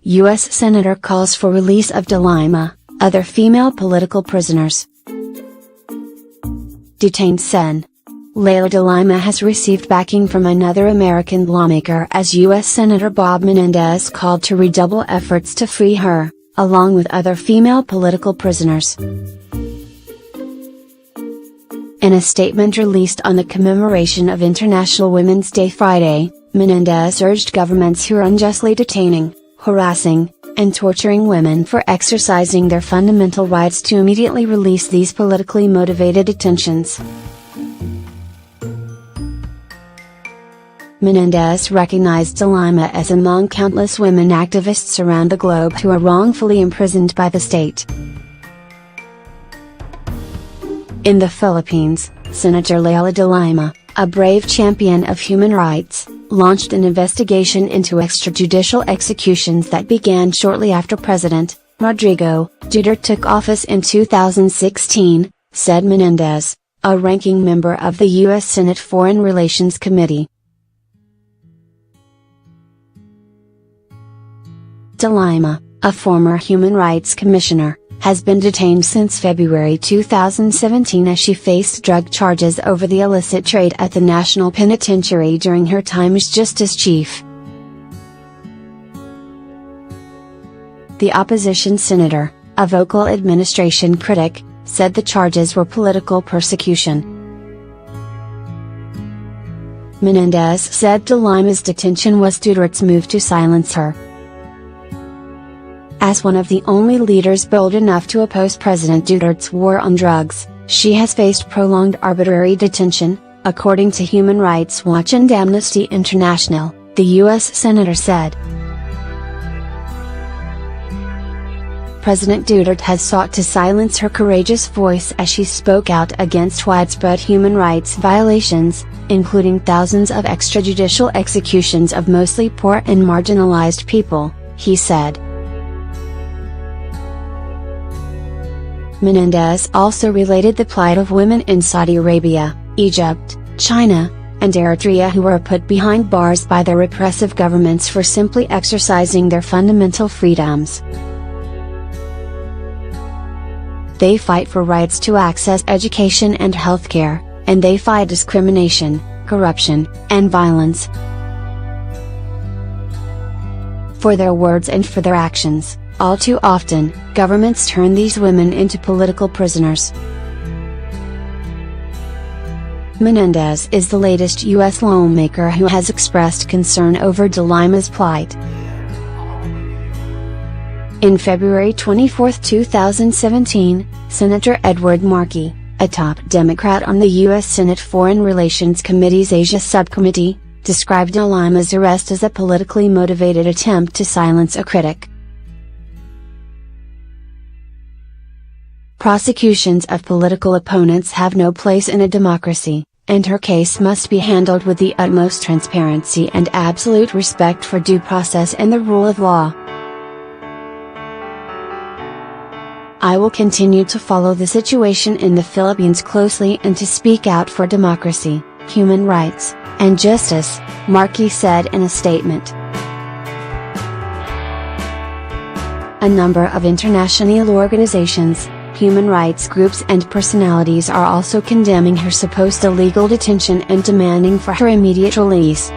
US Senator calls for release of De Lima, other female political prisoners. Detained Sen. Leila de Lima has received backing from another American lawmaker as US Senator Bob Menendez called to redouble efforts to free her, along with other female political prisoners. In a statement released on the commemoration of International Women's Day Friday, Menendez urged governments who are unjustly detaining, harassing, and torturing women for exercising their fundamental rights to immediately release these politically motivated detentions. Menendez recognized De Lima as among countless women activists around the globe who are wrongfully imprisoned by the state. In the Philippines, Senator Leila de Lima, a brave champion of human rights, launched an investigation into extrajudicial executions that began shortly after President Rodrigo Duterte took office in 2016, said Menendez, a ranking member of the U.S. Senate Foreign Relations Committee. De Lima, a former human rights commissioner, has been detained since February 2017 as she faced drug charges over the illicit trade at the National Penitentiary during her time as Justice Chief. The opposition senator, a vocal administration critic, said the charges were political persecution. Menendez said De Lima's detention was Duterte's move to silence her. As one of the only leaders bold enough to oppose President Duterte's war on drugs, she has faced prolonged arbitrary detention, according to Human Rights Watch and Amnesty International, the U.S. Senator said. President Duterte has sought to silence her courageous voice as she spoke out against widespread human rights violations, including thousands of extrajudicial executions of mostly poor and marginalized people, he said. Menendez also related the plight of women in Saudi Arabia, Egypt, China, and Eritrea who were put behind bars by their repressive governments for simply exercising their fundamental freedoms. They fight for rights to access education and healthcare, and they fight discrimination, corruption, and violence. For their words and for their actions, all too often, governments turn these women into political prisoners. Menendez is the latest U.S. lawmaker who has expressed concern over De Lima's plight. In February 24, 2017, Senator Edward Markey, a top Democrat on the U.S. Senate Foreign Relations Committee's Asia Subcommittee, described De Lima's arrest as a politically motivated attempt to silence a critic. Prosecutions of political opponents have no place in a democracy, and her case must be handled with the utmost transparency and absolute respect for due process and the rule of law. I will continue to follow the situation in the Philippines closely and to speak out for democracy, human rights, and justice, Markey said in a statement. A number of international organizations, human rights groups and personalities are also condemning her supposed illegal detention and demanding for her immediate release.